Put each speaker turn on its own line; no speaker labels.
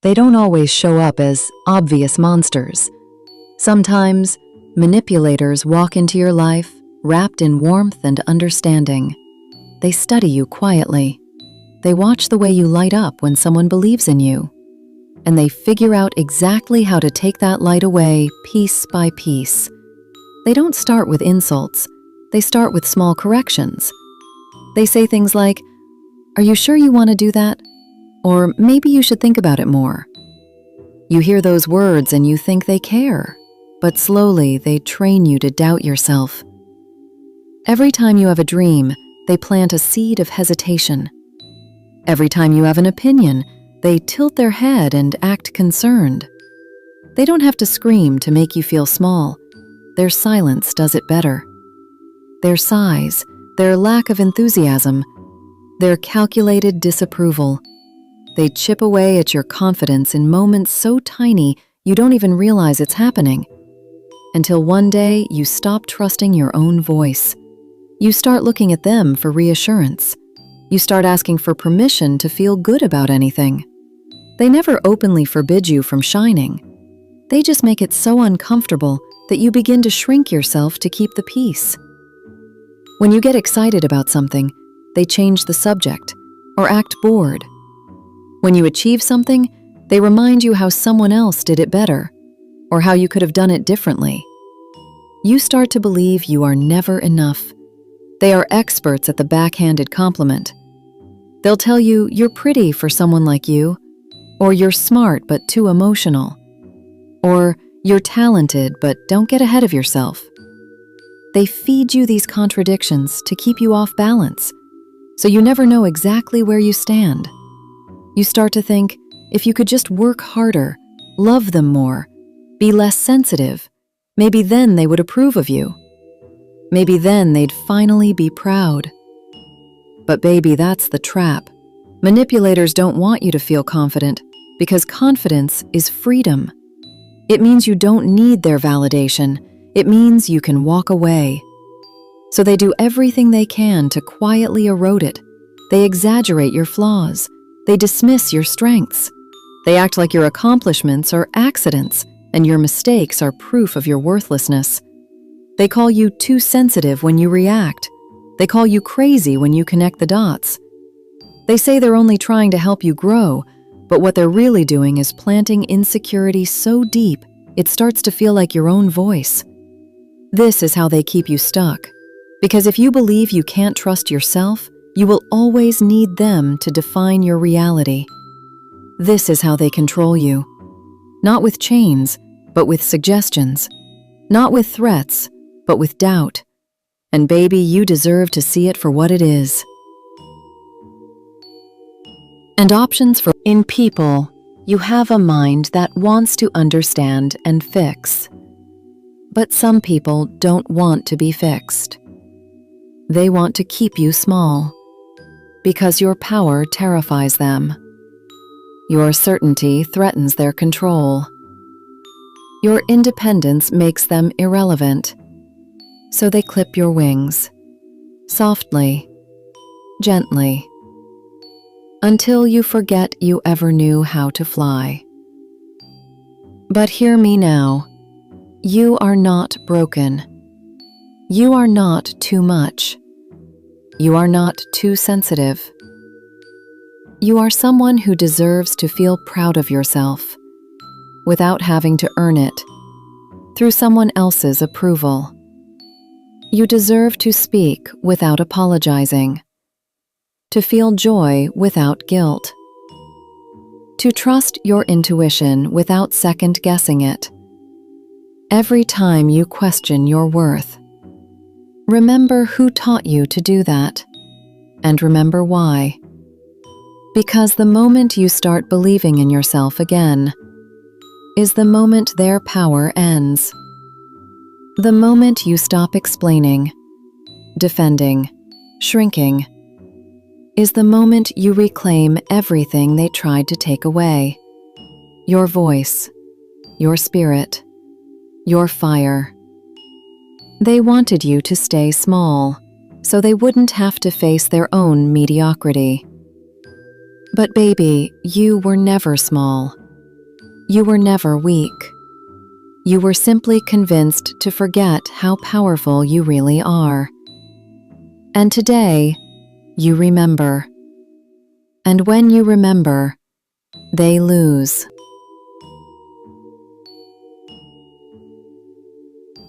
They don't always show up as obvious monsters. Sometimes, manipulators walk into your life wrapped in warmth and understanding. They study you quietly. They watch the way you light up when someone believes in you. And they figure out exactly how to take that light away piece by piece. They don't start with insults. They start with small corrections. They say things like, "Are you sure you want to do that?" Or "Maybe you should think about it more." You hear those words and you think they care, but slowly they train you to doubt yourself. Every time you have a dream, they plant a seed of hesitation. Every time you have an opinion, they tilt their head and act concerned. They don't have to scream to make you feel small. Their silence does it better. Their sighs, their lack of enthusiasm, their calculated disapproval. They chip away at your confidence in moments so tiny you don't even realize it's happening. Until one day you stop trusting your own voice. You start looking at them for reassurance. You start asking for permission to feel good about anything. They never openly forbid you from shining. They just make it so uncomfortable that you begin to shrink yourself to keep the peace. When you get excited about something, they change the subject or act bored. When you achieve something, they remind you how someone else did it better or how you could have done it differently. You start to believe you are never enough. They are experts at the backhanded compliment. They'll tell you you're pretty for someone like you, or you're smart but too emotional, or you're talented but don't get ahead of yourself. They feed you these contradictions to keep you off balance, so you never know exactly where you stand. You start to think, if you could just work harder, love them more, be less sensitive, maybe then they would approve of you. Maybe then they'd finally be proud. But baby, that's the trap. Manipulators don't want you to feel confident because confidence is freedom. It means you don't need their validation. It means you can walk away. So they do everything they can to quietly erode it. They exaggerate your flaws. They dismiss your strengths. They act like your accomplishments are accidents and your mistakes are proof of your worthlessness. They call you too sensitive when you react. They call you crazy when you connect the dots. They say they're only trying to help you grow, but what they're really doing is planting insecurity so deep it starts to feel like your own voice. This is how they keep you stuck. Because if you believe you can't trust yourself, you will always need them to define your reality. This is how they control you. Not with chains, but with suggestions. Not with threats, but with doubt. And baby, you deserve to see it for what it is. And options for in people, you have a mind that wants to understand and fix. But some people don't want to be fixed. They want to keep you small because your power terrifies them. Your certainty threatens their control. Your independence makes them irrelevant. So they clip your wings, softly, gently, until you forget you ever knew how to fly. But hear me now. You are not broken. You are not too much. You are not too sensitive. You are someone who deserves to feel proud of yourself without having to earn it through someone else's approval. You deserve to speak without apologizing, to feel joy without guilt, to trust your intuition without second-guessing it. Every time you question your worth, remember who taught you to do that, and remember why. Because the moment you start believing in yourself again is the moment their power ends. The moment you stop explaining, defending, shrinking, is the moment you reclaim everything they tried to take away. Your voice, your spirit, your fire. They wanted you to stay small, so they wouldn't have to face their own mediocrity. But baby, you were never small. You were never weak. You were simply convinced to forget how powerful you really are. And today, you remember. And when you remember, they lose.